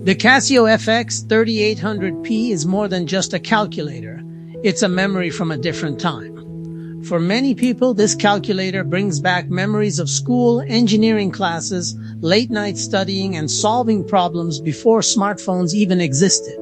The Casio FX 3800P is more than just a calculator. It's a memory from a different time. For many people, this calculator brings back memories of school, engineering classes, late-night studying, and solving problems before smartphones even existed.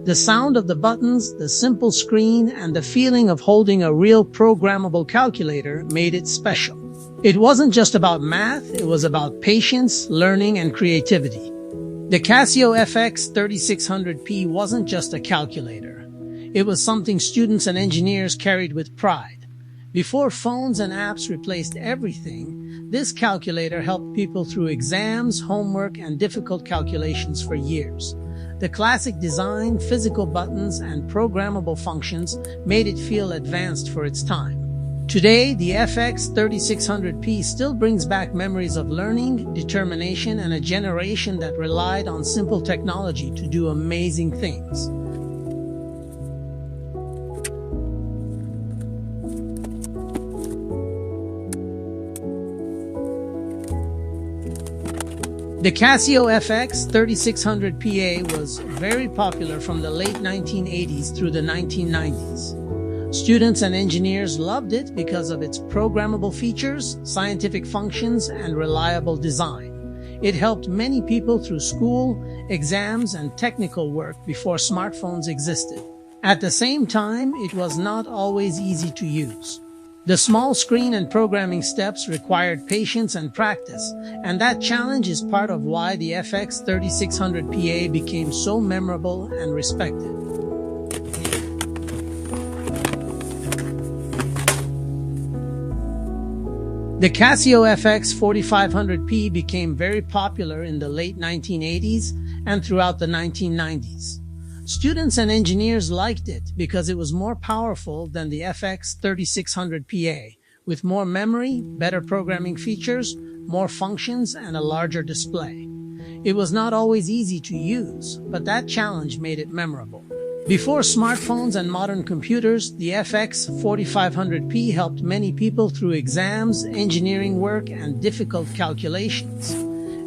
The sound of the buttons, the simple screen, and the feeling of holding a real programmable calculator made it special. It wasn't just about math, it was about patience, learning, and creativity. The Casio FX 3600P wasn't just a calculator. It was something students and engineers carried with pride. Before phones and apps replaced everything, this calculator helped people through exams, homework, and difficult calculations for years. The classic design, physical buttons, and programmable functions made it feel advanced for its time. Today, the FX 3600P still brings back memories of learning, determination, and a generation that relied on simple technology to do amazing things. The Casio FX 3600PA was very popular from the late 1980s through the 1990s. Students and engineers loved it because of its programmable features, scientific functions, and reliable design. It helped many people through school, exams, and technical work before smartphones existed. At the same time, it was not always easy to use. The small screen and programming steps required patience and practice, and that challenge is part of why the FX 3600PA became so memorable and respected. The Casio FX 4500P became very popular in the late 1980s and throughout the 1990s. Students and engineers liked it because it was more powerful than the FX 3600PA, with more memory, better programming features, more functions, and a larger display. It was not always easy to use, but that challenge made it memorable. Before smartphones and modern computers, the FX 4500P helped many people through exams, engineering work, and difficult calculations,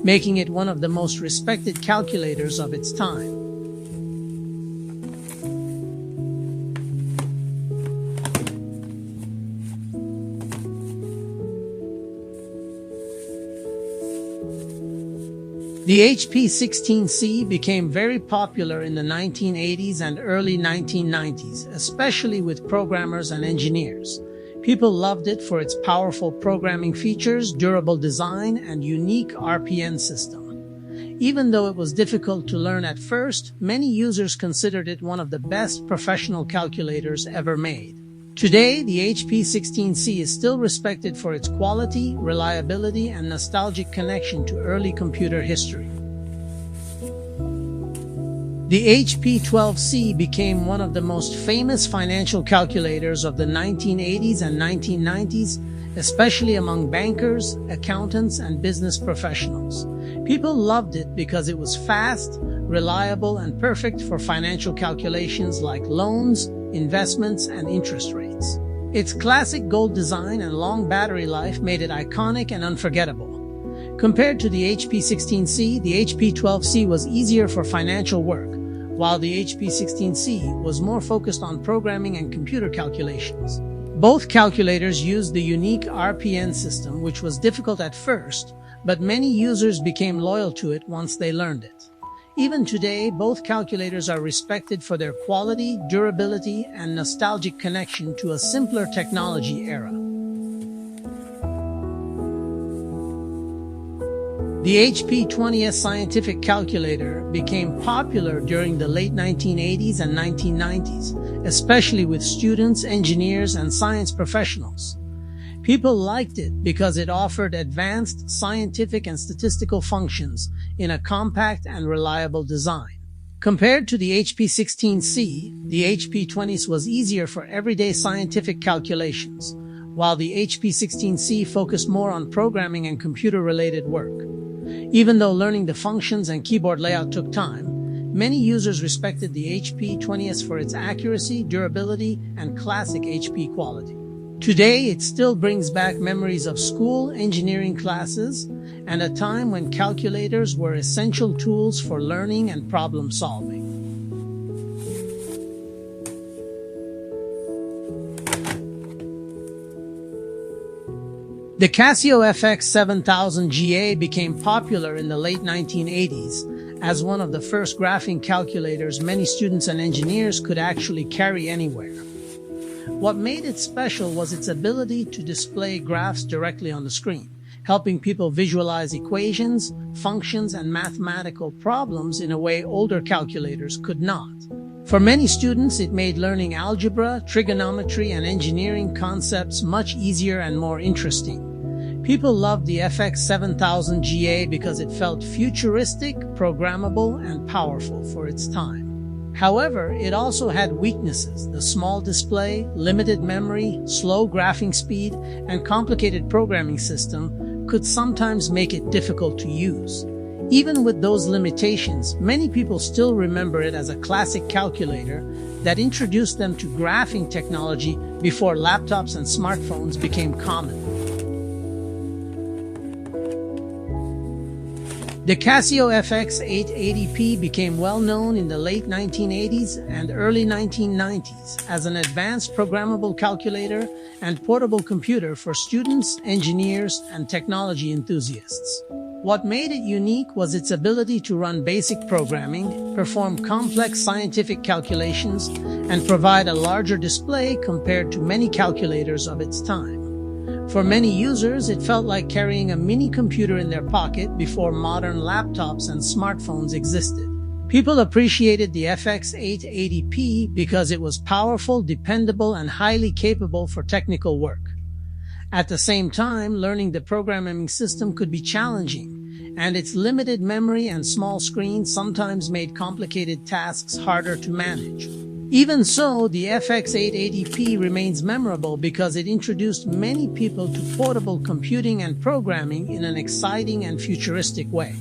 making it one of the most respected calculators of its time. The HP 16C became very popular in the 1980s and early 1990s, especially with programmers and engineers. People loved it for its powerful programming features, durable design, and unique RPN system. Even though it was difficult to learn at first, many users considered it one of the best professional calculators ever made. Today, the HP 16C is still respected for its quality, reliability, and nostalgic connection to early computer history. The HP 12C became one of the most famous financial calculators of the 1980s and 1990s, especially among bankers, accountants, and business professionals. People loved it because it was fast, reliable, and perfect for financial calculations like loans, investments, and interest rates. Its classic gold design and long battery life made it iconic and unforgettable. Compared to the HP 16C, the HP 12C was easier for financial work, while the HP 16C was more focused on programming and computer calculations. Both calculators used the unique RPN system, which was difficult at first, but many users became loyal to it once they learned it. Even today, both calculators are respected for their quality, durability, and nostalgic connection to a simpler technology era. The HP 20S scientific calculator became popular during the late 1980s and 1990s, especially with students, engineers, and science professionals. People liked it because it offered advanced scientific and statistical functions in a compact and reliable design. Compared to the HP 16C, the HP 20S was easier for everyday scientific calculations, while the HP 16C focused more on programming and computer-related work. Even though learning the functions and keyboard layout took time, many users respected the HP 20S for its accuracy, durability, and classic HP quality. Today, it still brings back memories of school engineering classes and a time when calculators were essential tools for learning and problem solving. The Casio FX 7000 GA became popular in the late 1980s as one of the first graphing calculators many students and engineers could actually carry anywhere. What made it special was its ability to display graphs directly on the screen, helping people visualize equations, functions, and mathematical problems in a way older calculators could not. For many students, it made learning algebra, trigonometry, and engineering concepts much easier and more interesting. People loved the FX 7000 GA because it felt futuristic, programmable, and powerful for its time. However, it also had weaknesses. The small display, limited memory, slow graphing speed, and complicated programming system could sometimes make it difficult to use. Even with those limitations, many people still remember it as a classic calculator that introduced them to graphing technology before laptops and smartphones became common. The Casio FX 880p became well known in the late 1980s and early 1990s as an advanced programmable calculator and portable computer for students, engineers, and technology enthusiasts. What made it unique was its ability to run basic programming, perform complex scientific calculations, and provide a larger display compared to many calculators of its time. For many users, it felt like carrying a mini computer in their pocket before modern laptops and smartphones existed. People appreciated the FX 880p because it was powerful, dependable, and highly capable for technical work. At the same time, learning the programming system could be challenging, and its limited memory and small screen sometimes made complicated tasks harder to manage. Even so, the FX 880p remains memorable because it introduced many people to portable computing and programming in an exciting and futuristic way.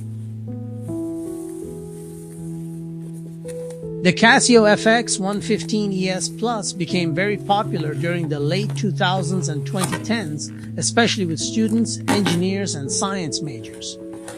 The Casio FX 115 ES Plus became very popular during the late 2000s and 2010s, especially with students, engineers, and science majors.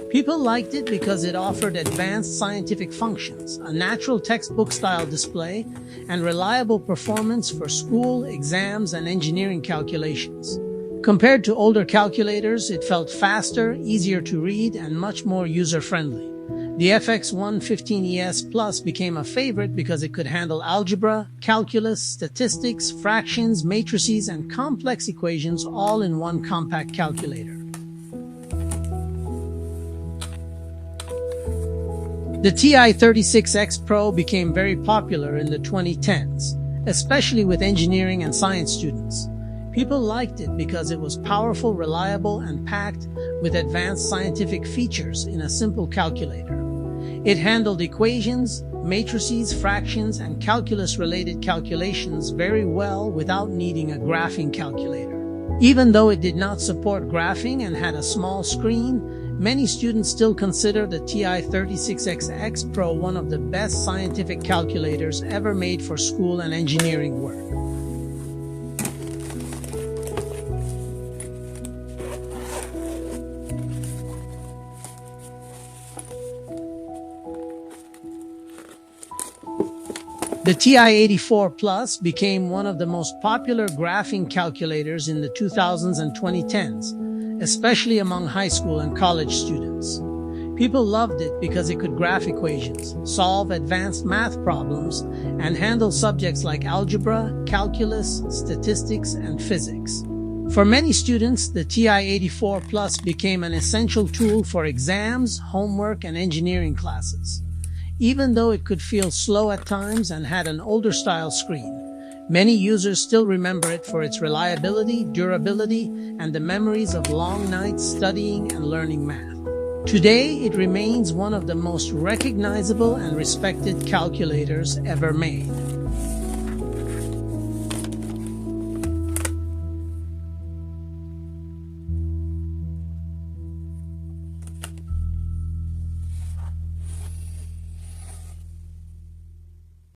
People liked it because it offered advanced scientific functions, a natural textbook-style display, and reliable performance for school, exams, and engineering calculations. Compared to older calculators, it felt faster, easier to read, and much more user-friendly. The FX 115 ES Plus became a favorite because it could handle algebra, calculus, statistics, fractions, matrices, and complex equations all in one compact calculator. The TI-36X Pro became very popular in the 2010s, especially with engineering and science students. People liked it because it was powerful, reliable, and packed with advanced scientific features in a simple calculator. It handled equations, matrices, fractions, and calculus-related calculations very well without needing a graphing calculator. Even though it did not support graphing and had a small screen, many students still consider the TI-36X Pro one of the best scientific calculators ever made for school and engineering work. The TI-84 Plus became one of the most popular graphing calculators in the 2000s and 2010s, especially among high school and college students. People loved it because it could graph equations, solve advanced math problems, and handle subjects like algebra, calculus, statistics, and physics. For many students, the TI-84 Plus became an essential tool for exams, homework, and engineering classes. Even though it could feel slow at times and had an older style screen, many users still remember it for its reliability, durability, and the memories of long nights studying and learning math. Today, it remains one of the most recognizable and respected calculators ever made.